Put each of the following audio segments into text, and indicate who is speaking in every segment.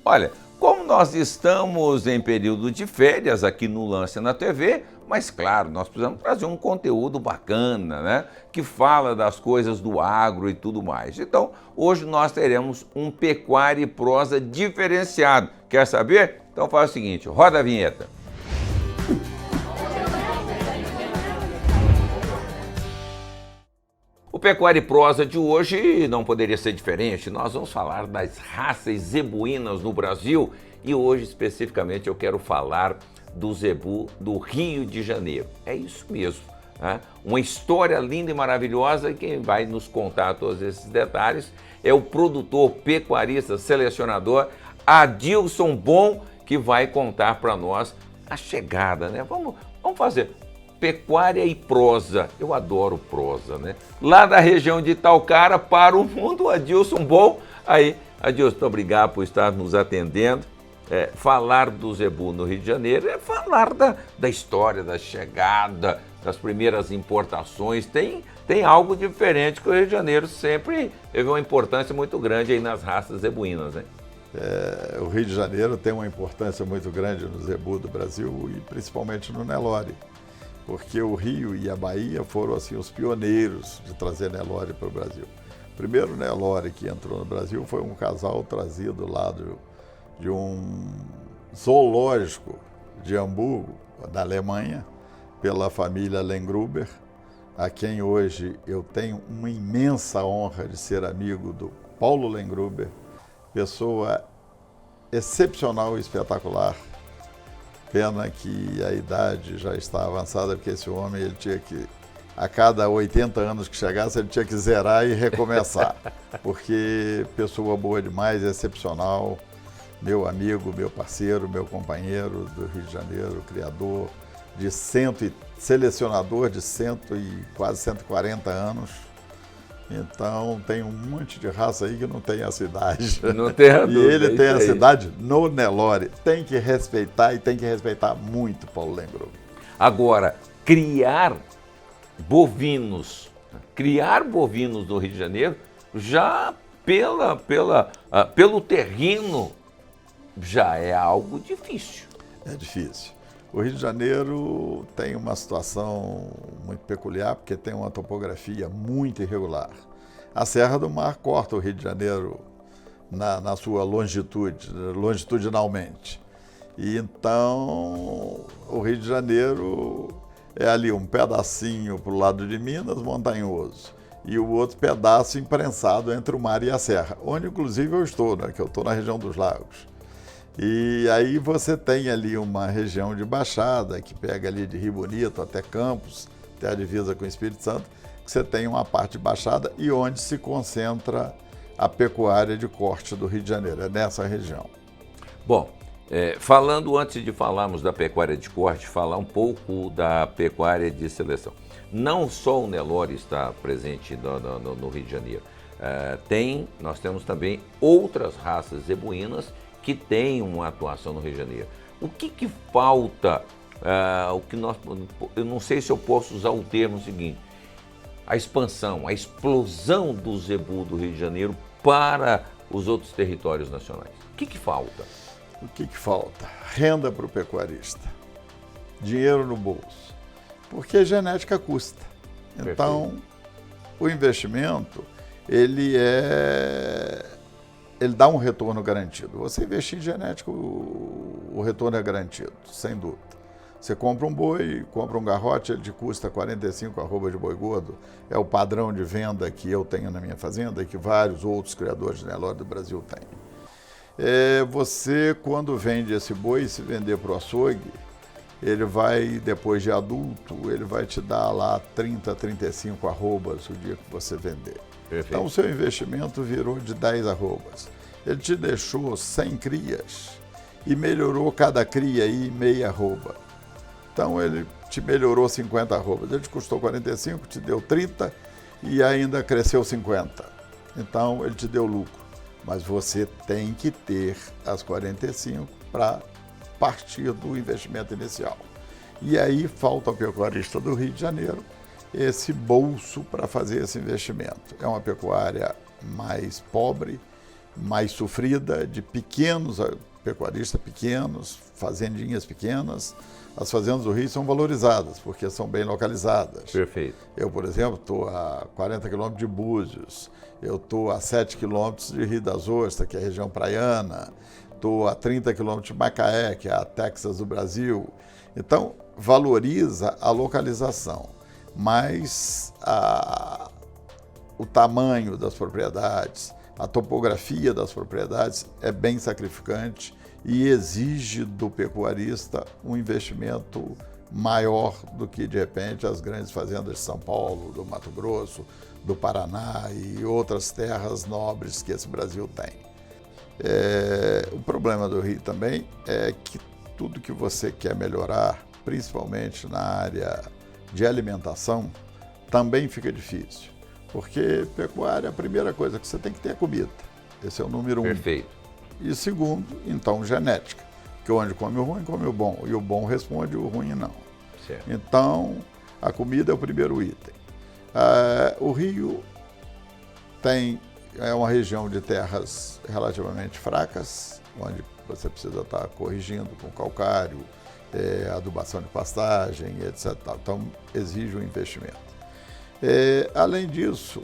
Speaker 1: Olha, como nós estamos em período de férias aqui no Lance na TV, mas claro, nós precisamos trazer um conteúdo bacana, né? Que fala das coisas do agro e tudo mais. Então, hoje nós teremos um Pecuária e Prosa diferenciado. Quer saber? Então faz o seguinte, roda a vinheta. O Pecuária e Prosa de hoje não poderia ser diferente. Nós vamos falar das raças zebuínas no Brasil e hoje especificamente eu quero falar do zebu do Rio de Janeiro. É isso mesmo, né? Uma história linda e maravilhosa e quem vai nos contar todos esses detalhes é o produtor, pecuarista, selecionador Adilson Bom, que vai contar para nós a chegada, né? Vamos fazer Pecuária e Prosa. Eu adoro prosa, né? Lá da região de Itaocara para o mundo, Adilson Bom. Aí, Adilson, muito obrigado por estar nos atendendo. Falar do zebu no Rio de Janeiro é falar da história, da chegada, das primeiras importações. Tem algo diferente que o Rio de Janeiro sempre teve uma importância muito grande aí nas raças zebuínas, né?
Speaker 2: O Rio de Janeiro tem uma importância muito grande no zebu do Brasil e principalmente no Nelore, porque o Rio e a Bahia foram assim os pioneiros de trazer Nelore para o Brasil. O primeiro Nelore que entrou no Brasil foi um casal trazido lá de um zoológico de Hamburgo, da Alemanha, pela família Lengruber, a quem hoje eu tenho uma imensa honra de ser amigo do Paulo Lengruber, pessoa excepcional e espetacular. Pena que a idade já está avançada, porque esse homem ele tinha que, a cada 80 anos que chegasse, ele tinha que zerar e recomeçar. Porque pessoa boa demais, excepcional, meu amigo, meu parceiro, meu companheiro do Rio de Janeiro, criador selecionador de quase 140 anos. Então tem um monte de raça aí que não tem a cidade.
Speaker 1: Não tem a
Speaker 2: dúvida. E ele tem a cidade no Nelore. Tem que respeitar e tem que respeitar muito, Paulo Lengro.
Speaker 1: Agora, criar bovinos no Rio de Janeiro, já pelo terreno, já é algo difícil.
Speaker 2: É difícil. O Rio de Janeiro tem uma situação muito peculiar, porque tem uma topografia muito irregular. A Serra do Mar corta o Rio de Janeiro na sua longitudinalmente. E então, o Rio de Janeiro é ali um pedacinho para o lado de Minas, montanhoso, e o outro pedaço imprensado entre o mar e a serra, onde inclusive eu estou, né, que eu estou na região dos lagos. E aí você tem ali uma região de baixada, que pega ali de Rio Bonito até Campos, até a divisa com o Espírito Santo, que você tem uma parte de baixada e onde se concentra a pecuária de corte do Rio de Janeiro, é nessa região.
Speaker 1: Bom, antes de falarmos da pecuária de corte, falar um pouco da pecuária de seleção. Não só o Nelore está presente no Rio de Janeiro, nós temos também outras raças zebuínas que tem uma atuação no Rio de Janeiro. O que falta, eu não sei se eu posso usar o termo seguinte, a expansão, a explosão do zebu do Rio de Janeiro para os outros territórios nacionais. O que falta?
Speaker 2: O que falta? Renda para o pecuarista, dinheiro no bolso, porque genética custa. Então, perfeito. O investimento, ele dá um retorno garantido. Você investir em genética, o retorno é garantido, sem dúvida. Você compra um boi, compra um garrote, ele te custa 45 arroba de boi gordo, é o padrão de venda que eu tenho na minha fazenda e que vários outros criadores de Nelore do Brasil têm. Você, quando vende esse boi, se vender para o açougue, ele vai, depois de adulto, ele vai te dar lá 30, 35 arrobas o dia que você vender. Perfeito. Então, o seu investimento virou de 10 arrobas. Ele te deixou 100 crias e melhorou cada cria aí meia arroba. Então, ele te melhorou 50 arrobas. Ele te custou 45, te deu 30 e ainda cresceu 50. Então, ele te deu lucro. Mas você tem que ter as 45 para partir do investimento inicial. E aí falta ao pecuarista do Rio de Janeiro esse bolso para fazer esse investimento. É uma pecuária mais pobre mais sofrida, de pequenos pecuaristas pequenos, fazendinhas pequenas. As fazendas do Rio são valorizadas, porque são bem localizadas.
Speaker 1: Perfeito.
Speaker 2: Eu, por exemplo, estou a 40 quilômetros de Búzios, eu estou a 7 quilômetros de Rio das Ostras, que é a região praiana, estou a 30 quilômetros de Macaé, que é a Texas do Brasil. Então, valoriza a localização, mas o tamanho das propriedades, a topografia das propriedades é bem sacrificante e exige do pecuarista um investimento maior do que, de repente, as grandes fazendas de São Paulo, do Mato Grosso, do Paraná e outras terras nobres que esse Brasil tem. O problema do Rio também é que tudo que você quer melhorar, principalmente na área de alimentação, também fica difícil. Porque pecuária, a primeira coisa que você tem que ter é comida. Esse é o número 1.
Speaker 1: Perfeito.
Speaker 2: E segundo, então, genética. Que onde come o ruim, come o bom. E o bom responde, o ruim não.
Speaker 1: Certo.
Speaker 2: Então, a comida é o primeiro item. O Rio é uma região de terras relativamente fracas, onde você precisa estar corrigindo com calcário, adubação de pastagem, etc. Então, exige um investimento. Além disso,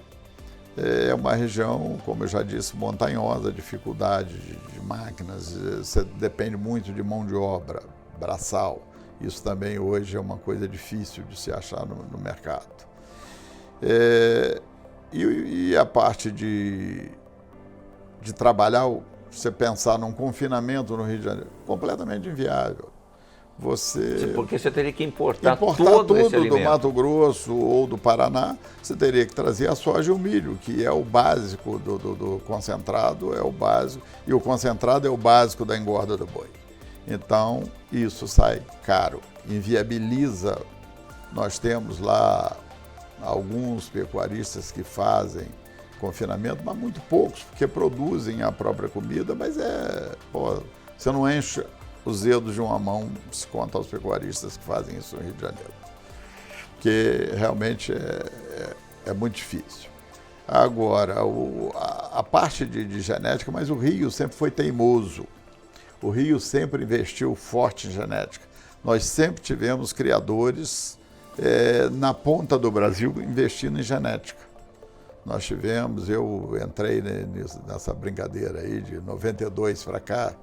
Speaker 2: é uma região, como eu já disse, montanhosa, dificuldade de máquinas, você depende muito de mão de obra, braçal. Isso também hoje é uma coisa difícil de se achar no mercado. E a parte de trabalhar, você pensar num confinamento no Rio de Janeiro, completamente inviável.
Speaker 1: Porque você teria que importar
Speaker 2: tudo
Speaker 1: esse alimento.
Speaker 2: Do Mato Grosso ou do Paraná, você teria que trazer a soja e o milho, que é o básico do concentrado, é o básico, e o concentrado é o básico da engorda do boi. Então, isso sai caro, inviabiliza. Nós temos lá alguns pecuaristas que fazem confinamento, mas muito poucos, porque produzem a própria comida, mas você não enche os dedos de uma mão se conta aos pecuaristas que fazem isso no Rio de Janeiro. Porque realmente é muito difícil. Agora, a parte de genética, mas o Rio sempre foi teimoso. O Rio sempre investiu forte em genética. Nós sempre tivemos criadores na ponta do Brasil investindo em genética. Nós tivemos, eu entrei nessa brincadeira aí de 92 para cá,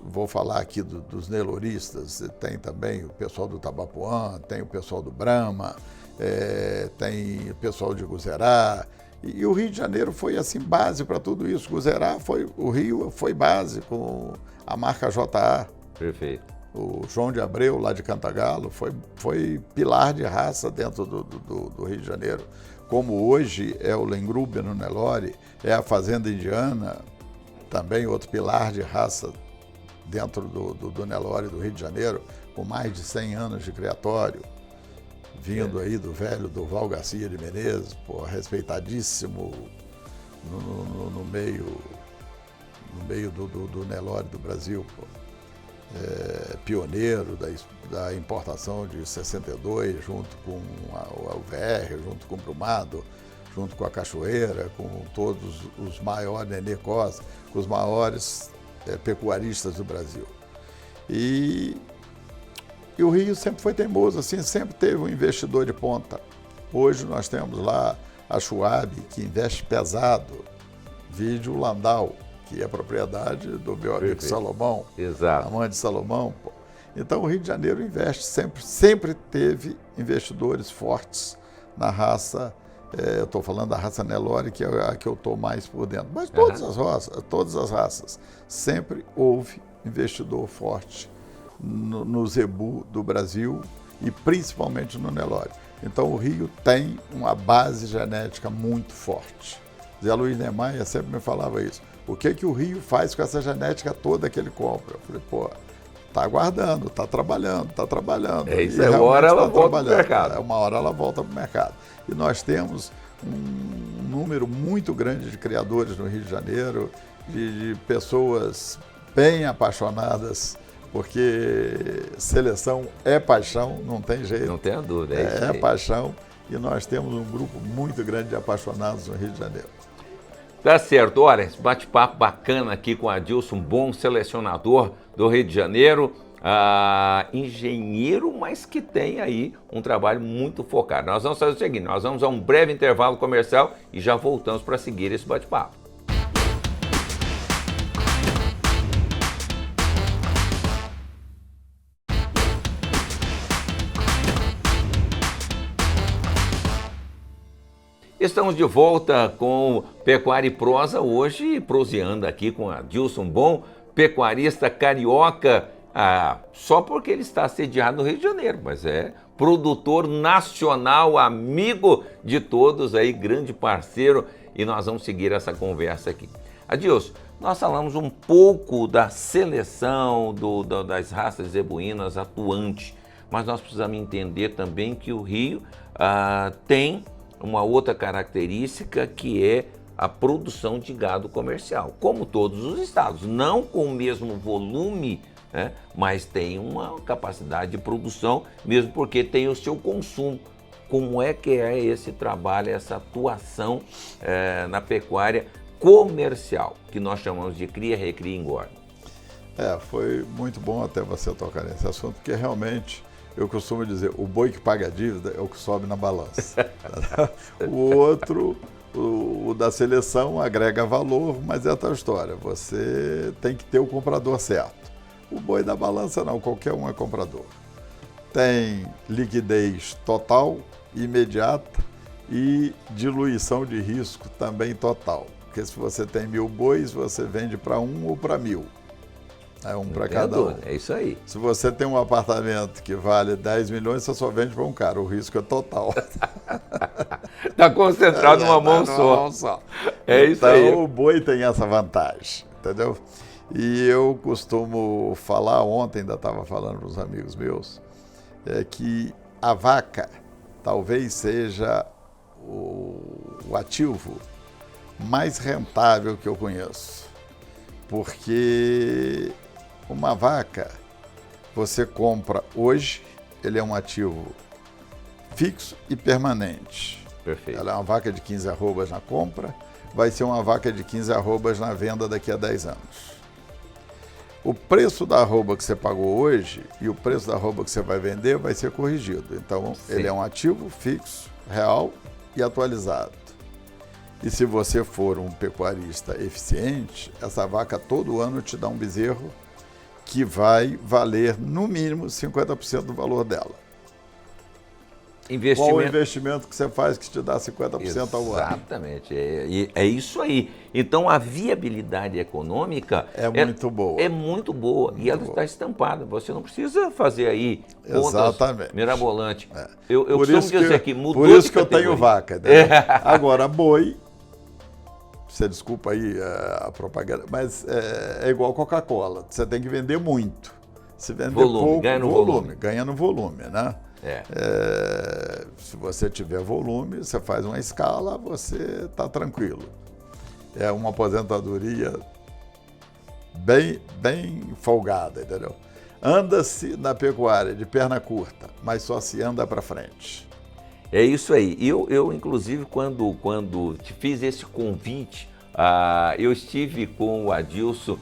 Speaker 2: vou falar aqui dos Neyloristas, tem também o pessoal do Tabapuã, tem o pessoal do Brahma, tem o pessoal de Guzerá, e o Rio de Janeiro foi assim base para tudo isso. Guzerá o Rio foi base com a marca JA.
Speaker 1: Perfeito.
Speaker 2: O João de Abreu, lá de Cantagalo, foi pilar de raça dentro do Rio de Janeiro. Como hoje é o Lengruber no Nelore, é a Fazenda Indiana, também outro pilar de raça dentro do Nelore do Rio de Janeiro, com mais de 100 anos de criatório, vindo aí do velho Durval Garcia de Menezes, respeitadíssimo no meio do Nelore do Brasil, pioneiro da importação de 62, junto com o VR, junto com o Brumado, junto com a Cachoeira, com todos os maiores, Nenê Costa, com os maiores pecuaristas do Brasil. E o Rio sempre foi teimoso, assim, sempre teve um investidor de ponta. Hoje nós temos lá a Schwab, que investe pesado, vide o Landau, que é propriedade do meu amigo Salomão,
Speaker 1: Exato.
Speaker 2: Amante Salomão. Então o Rio de Janeiro investe, sempre teve investidores fortes na raça. Eu estou falando da raça Nelore, que é a que eu estou mais por dentro. Mas todas as raças, sempre houve investidor forte no zebu do Brasil e principalmente no Nelore. Então o Rio tem uma base genética muito forte. Zé Luiz Nemanha sempre me falava isso. O que o Rio faz com essa genética toda que ele compra? Eu falei, está aguardando, está trabalhando.
Speaker 1: Isso é uma hora ela volta para o mercado.
Speaker 2: Uma hora ela volta para o mercado. E nós temos um número muito grande de criadores no Rio de Janeiro, de pessoas bem apaixonadas, porque seleção é paixão, não tem jeito.
Speaker 1: Não tenha dúvida,
Speaker 2: é paixão. E nós temos um grupo muito grande de apaixonados no Rio de Janeiro.
Speaker 1: Tá certo. Olha, esse bate-papo bacana aqui com o Adilson, um bom selecionador do Rio de Janeiro, engenheiro, mas que tem aí um trabalho muito focado. Nós vamos fazer o seguinte, nós vamos a um breve intervalo comercial e já voltamos para seguir esse bate-papo. Estamos de volta com Pecuária e Prosa, hoje proseando aqui com Adilson Bom, pecuarista carioca, só porque ele está sediado no Rio de Janeiro, mas é produtor nacional, amigo de todos aí, grande parceiro, e nós vamos seguir essa conversa aqui. Adilson, nós falamos um pouco da seleção das raças zebuínas atuantes, mas nós precisamos entender também que o Rio tem uma outra característica que é a produção de gado comercial, como todos os estados, não com o mesmo volume, né, mas tem uma capacidade de produção, mesmo porque tem o seu consumo. Como é que é esse trabalho, essa atuação na pecuária comercial, que nós chamamos de cria, recria e engorda?
Speaker 2: Foi muito bom até você tocar nesse assunto, porque realmente eu costumo dizer, o boi que paga a dívida é o que sobe na balança. O outro, o da seleção, agrega valor, mas é tal história. Você tem que ter o comprador certo. O boi da balança não, qualquer um é comprador. Tem liquidez total, imediata e diluição de risco também total. Porque se você tem 1.000 bois, você vende para 1 ou para 1.000. É um para cada um.
Speaker 1: É isso aí.
Speaker 2: Se você tem um apartamento que vale 10 milhões, você só vende para um cara. O risco é total.
Speaker 1: Está concentrado numa mão só. É isso aí.
Speaker 2: Então o boi tem essa vantagem, entendeu? E eu costumo falar, ontem ainda estava falando para os amigos meus, que a vaca talvez seja o ativo mais rentável que eu conheço. Porque uma vaca, você compra hoje, ele é um ativo fixo e permanente.
Speaker 1: Perfeito.
Speaker 2: Ela é uma vaca de 15 arrobas na compra, vai ser uma vaca de 15 arrobas na venda daqui a 10 anos. O preço da arroba que você pagou hoje e o preço da arroba que você vai vender vai ser corrigido. Então, sim, ele é um ativo fixo, real e atualizado. E se você for um pecuarista eficiente, essa vaca todo ano te dá um bezerro que vai valer no mínimo 50% do valor dela.
Speaker 1: Investimento.
Speaker 2: Qual o investimento que você faz que te dá 50% ao ano?
Speaker 1: Exatamente, é isso aí. Então a viabilidade econômica
Speaker 2: é muito boa.
Speaker 1: É muito boa e ela está estampada. Você não precisa fazer aí contas mirabolantes. Eu costumo dizer que mudou.
Speaker 2: Por isso que eu tenho vaca. Né? Agora, boi, você desculpa aí a propaganda, mas é igual Coca-Cola. Você tem que vender muito. Se vender pouco, ganha no volume, né? Se você tiver volume, você faz uma escala, você está tranquilo. É uma aposentadoria bem folgada, entendeu? Anda-se na pecuária de perna curta, mas só se anda para frente.
Speaker 1: É isso aí. Eu inclusive, quando te fiz esse convite, eu estive com o Adilson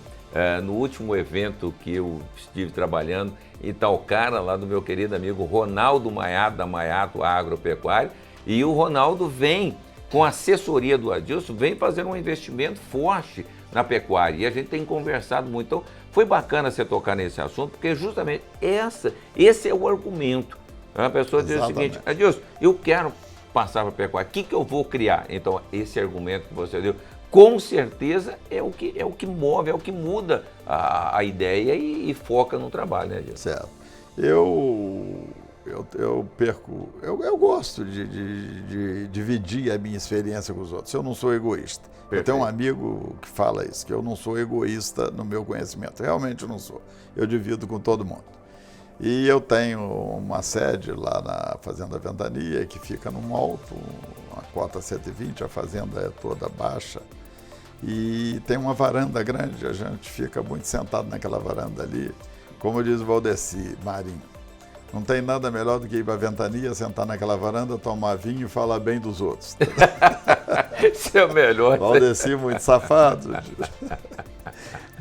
Speaker 1: no último evento que eu estive trabalhando em Talcara, lá do meu querido amigo Ronaldo Maiato, da Maiato Agropecuária, e o Ronaldo vem, com a assessoria do Adilson, vem fazer um investimento forte na pecuária, e a gente tem conversado muito. Então, foi bacana você tocar nesse assunto, porque justamente esse é o argumento. A pessoa diz o seguinte, Adilson, eu quero passar para a pecuária, o que eu vou criar? Então, esse argumento que você deu, com certeza é o que move, é o que muda a ideia e foca no trabalho, né, Adilson?
Speaker 2: Certo. Eu gosto de dividir a minha experiência com os outros. Eu não sou egoísta. Perfeito. Eu tenho um amigo que fala isso, que eu não sou egoísta no meu conhecimento. Realmente eu não sou. Eu divido com todo mundo. E eu tenho uma sede lá na Fazenda Ventania, que fica num alto, uma cota 120, a fazenda é toda baixa. E tem uma varanda grande, a gente fica muito sentado naquela varanda ali. Como diz o Valdeci Marinho, não tem nada melhor do que ir para a Ventania, sentar naquela varanda, tomar vinho e falar bem dos outros.
Speaker 1: Esse é o melhor.
Speaker 2: Valdeci muito safado.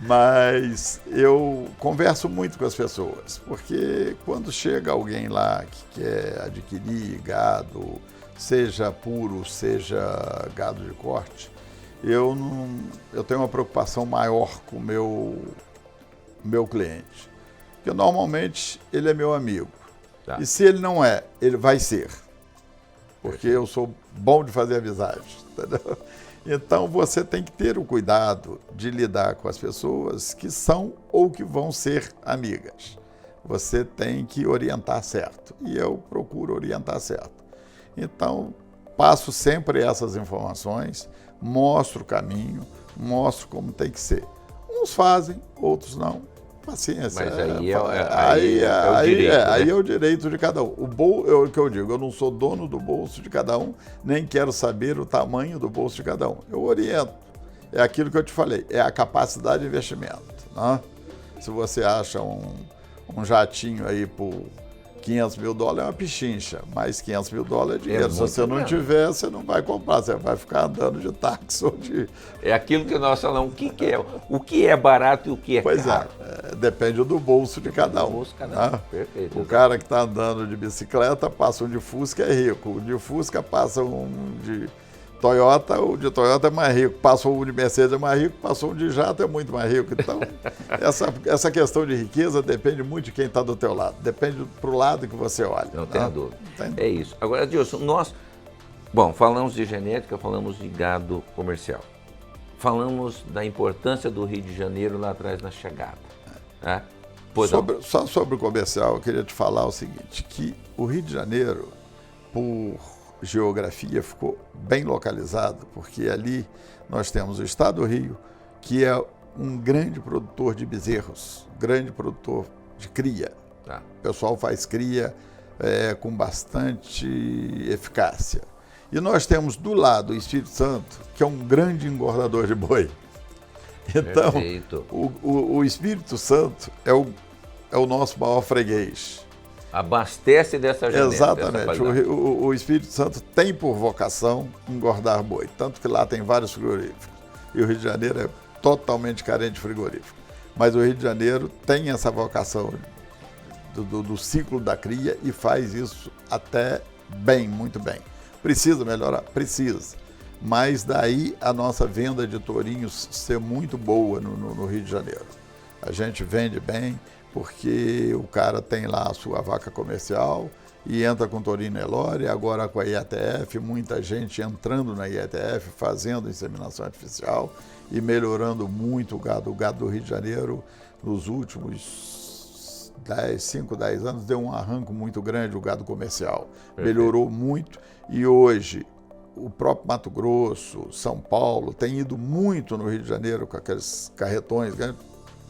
Speaker 2: Mas eu converso muito com as pessoas, porque quando chega alguém lá que quer adquirir gado, seja puro, seja gado de corte, eu tenho uma preocupação maior com o meu cliente. Porque normalmente ele é meu amigo.
Speaker 1: Tá.
Speaker 2: E se ele não é, ele vai ser. Porque eu sou bom de fazer amizade. Entendeu? Então você tem que ter o cuidado de lidar com as pessoas que são ou que vão ser amigas. Você tem que orientar certo. E eu procuro orientar certo. Então, passo sempre essas informações, mostro o caminho, mostro como tem que ser. Uns fazem, outros não. Paciência.
Speaker 1: Mas aí
Speaker 2: é o direito de cada um. É o que eu digo, eu não sou dono do bolso de cada um, nem quero saber o tamanho do bolso de cada um. Eu oriento. É aquilo que eu te falei, é a capacidade de investimento. Né? Se você acha um jatinho aí por $500 mil é uma pichincha, mas $500 mil é dinheiro. Se você não tiver, você não vai comprar, você vai ficar andando de táxi ou de...
Speaker 1: É aquilo que nós falamos, o que é barato e o que é caro.
Speaker 2: Pois é, depende do bolso de cada um. Né?
Speaker 1: Perfeito.
Speaker 2: O cara que está andando de bicicleta passa um de Fusca é rico, o de Fusca passa um de Toyota, o de Toyota é mais rico, passa um de Mercedes é mais rico, passa um de jato é muito mais rico. Então, essa questão de riqueza depende muito de quem está do teu lado, depende pro lado que você olha.
Speaker 1: Não tem dúvida. É isso. Agora, Adilson, falamos de genética, falamos de gado comercial. Falamos da importância do Rio de Janeiro lá atrás na chegada. Né?
Speaker 2: Só sobre o comercial, eu queria te falar o seguinte, que o Rio de Janeiro, por geografia, ficou bem localizado, porque ali nós temos o estado do Rio, que é um grande produtor de bezerros, grande produtor de cria.
Speaker 1: Tá.
Speaker 2: O pessoal faz cria com bastante eficácia. E nós temos do lado o Espírito Santo, que é um grande engordador de boi. Então, o Espírito Santo é o nosso maior freguês.
Speaker 1: Abastece dessa genética.
Speaker 2: Exatamente. O Espírito Santo tem por vocação engordar boi, tanto que lá tem vários frigoríficos. E o Rio de Janeiro é totalmente carente de frigorífico. Mas o Rio de Janeiro tem essa vocação do ciclo da cria e faz isso até bem, muito bem. Precisa melhorar? Precisa. Mas daí a nossa venda de tourinhos ser muito boa no Rio de Janeiro. A gente vende bem, porque o cara tem lá a sua vaca comercial e entra com tourinho Nelore, agora com a IATF, muita gente entrando na IATF, fazendo inseminação artificial e melhorando muito o gado. O gado do Rio de Janeiro, nos últimos 5, 10 anos, deu um arranco muito grande o gado comercial. Perfeito. Melhorou muito e hoje o próprio Mato Grosso, São Paulo, tem ido muito no Rio de Janeiro com aqueles carretões,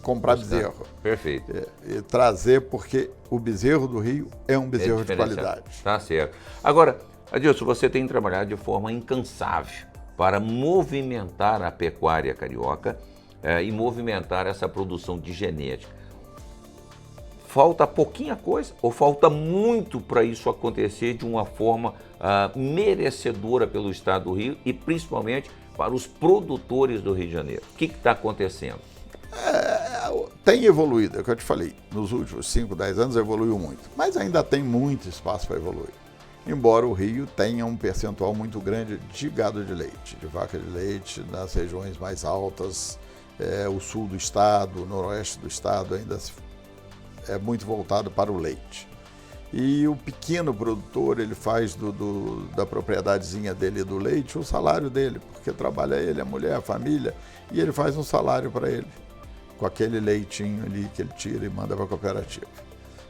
Speaker 2: comprar bezerro.
Speaker 1: Perfeito.
Speaker 2: E trazer, porque o bezerro do Rio é um bezerro de qualidade.
Speaker 1: Tá certo. Agora, Adilson, você tem trabalhado de forma incansável para movimentar a pecuária carioca e movimentar essa produção de genética. Falta pouquinha coisa ou falta muito para isso acontecer de uma forma merecedora pelo Estado do Rio e principalmente para os produtores do Rio de Janeiro? O que está acontecendo?
Speaker 2: Tem evoluído, é o que eu te falei, nos últimos 5, 10 anos evoluiu muito, mas ainda tem muito espaço para evoluir. Embora o Rio tenha um percentual muito grande de gado de leite, de vaca de leite, nas regiões mais altas, o sul do estado, o noroeste do estado ainda é muito voltado para o leite. E o pequeno produtor, ele faz da propriedadezinha dele do leite o salário dele, porque trabalha ele, a mulher, a família, e ele faz um salário para ele, com aquele leitinho ali que ele tira e manda para a cooperativa.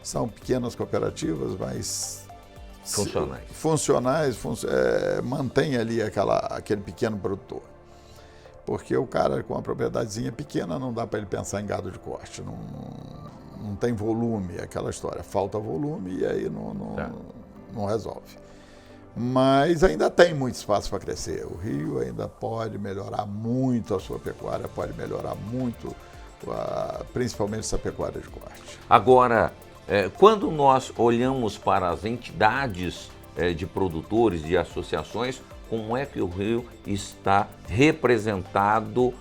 Speaker 2: São pequenas cooperativas, mas funcionais, mantém ali aquele pequeno produtor. Porque o cara com uma propriedadezinha pequena não dá para ele pensar em gado de corte, não tem volume, aquela história, falta volume e aí não resolve. Mas ainda tem muito espaço para crescer. O Rio ainda pode melhorar muito a sua pecuária, pode melhorar muito, principalmente essa pecuária de corte.
Speaker 1: Agora, quando nós olhamos para as entidades de produtores, de associações, como é que o Rio está representado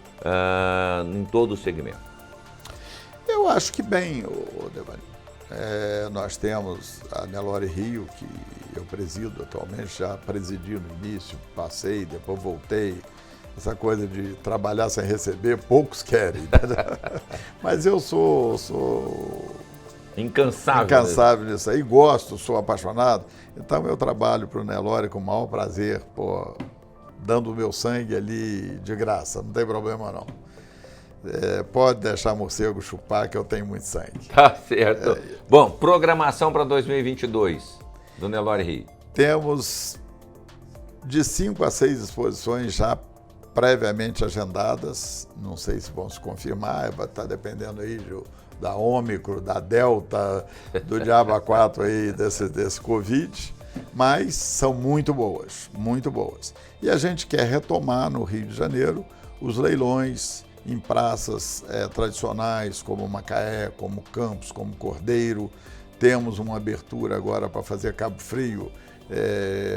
Speaker 1: em todo o segmento?
Speaker 2: Eu acho que bem, Devani. Nós temos a Nelore Rio, que eu presido atualmente, já presidi no início, passei, depois voltei. Essa coisa de trabalhar sem receber, poucos querem. Né? Mas eu sou incansável nisso aí, gosto, sou apaixonado. Então eu trabalho para o Nelore com o maior prazer, dando o meu sangue ali de graça, não tem problema não. Pode deixar morcego chupar que eu tenho muito sangue.
Speaker 1: Tá certo. Bom, programação para 2022 do Nelore Rio.
Speaker 2: Temos de 5 a 6 exposições já previamente agendadas, não sei se vão se confirmar, está dependendo aí da Ômicron, da Delta, do Diabo 4 aí, desse Covid, mas são muito boas, muito boas. E a gente quer retomar no Rio de Janeiro os leilões em praças tradicionais, como Macaé, como Campos, como Cordeiro. Temos uma abertura agora para fazer Cabo Frio,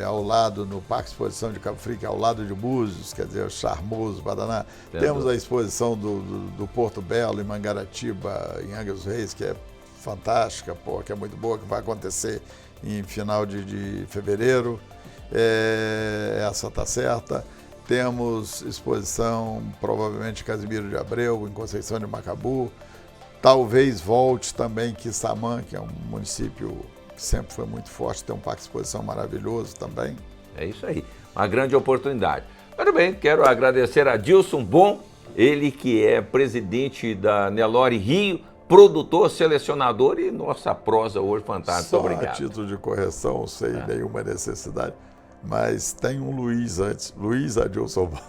Speaker 2: ao lado, no Parque Exposição de Cabo Frio, que é ao lado de Búzios, quer dizer, Charmoso, Badaná. Temos a exposição do Porto Belo, em Mangaratiba, em Angra dos Reis, que é fantástica, que é muito boa, que vai acontecer em final de fevereiro. Essa está certa. Temos exposição, provavelmente, Casimiro de Abreu, em Conceição de Macabu. Talvez volte também Quissamã, que é um município que sempre foi muito forte, tem um parque de exposição maravilhoso também.
Speaker 1: É isso aí, uma grande oportunidade. Muito bem, quero agradecer a Dilson Bom, ele que é presidente da Nelore Rio, produtor, selecionador e nossa prosa hoje fantástica.
Speaker 2: Só
Speaker 1: obrigado.
Speaker 2: A título de correção, sem nenhuma necessidade, mas tem um Luiz antes, Luiz Adilson Bom.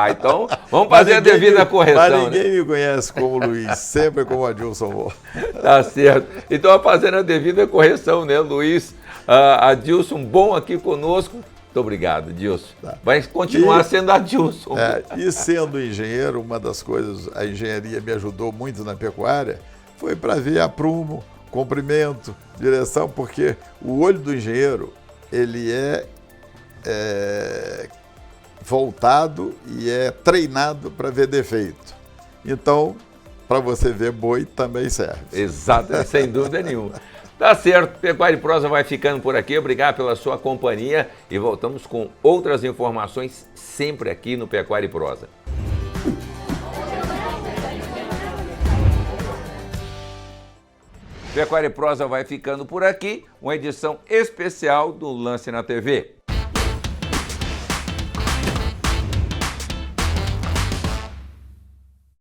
Speaker 1: Então vamos fazer a devida correção.
Speaker 2: Mas ninguém me conhece como Luiz, sempre como Adilson Bom.
Speaker 1: Tá certo. Então vamos fazer a devida correção, né, Luiz? Adilson Bom aqui conosco. Muito obrigado, Adilson. Tá. Vai continuar sendo Adilson.
Speaker 2: E sendo engenheiro, uma das coisas, a engenharia me ajudou muito na pecuária, foi para ver aprumo, comprimento, direção, porque o olho do engenheiro, ele é voltado e é treinado para ver defeito. Então, para você ver boi, também serve.
Speaker 1: Exato, sem dúvida nenhuma. Tá certo, Pecuária e Prosa vai ficando por aqui. Obrigado pela sua companhia e voltamos com outras informações sempre aqui no Pecuária e Prosa. Pecuária e Prosa vai ficando por aqui, uma edição especial do Lance na TV.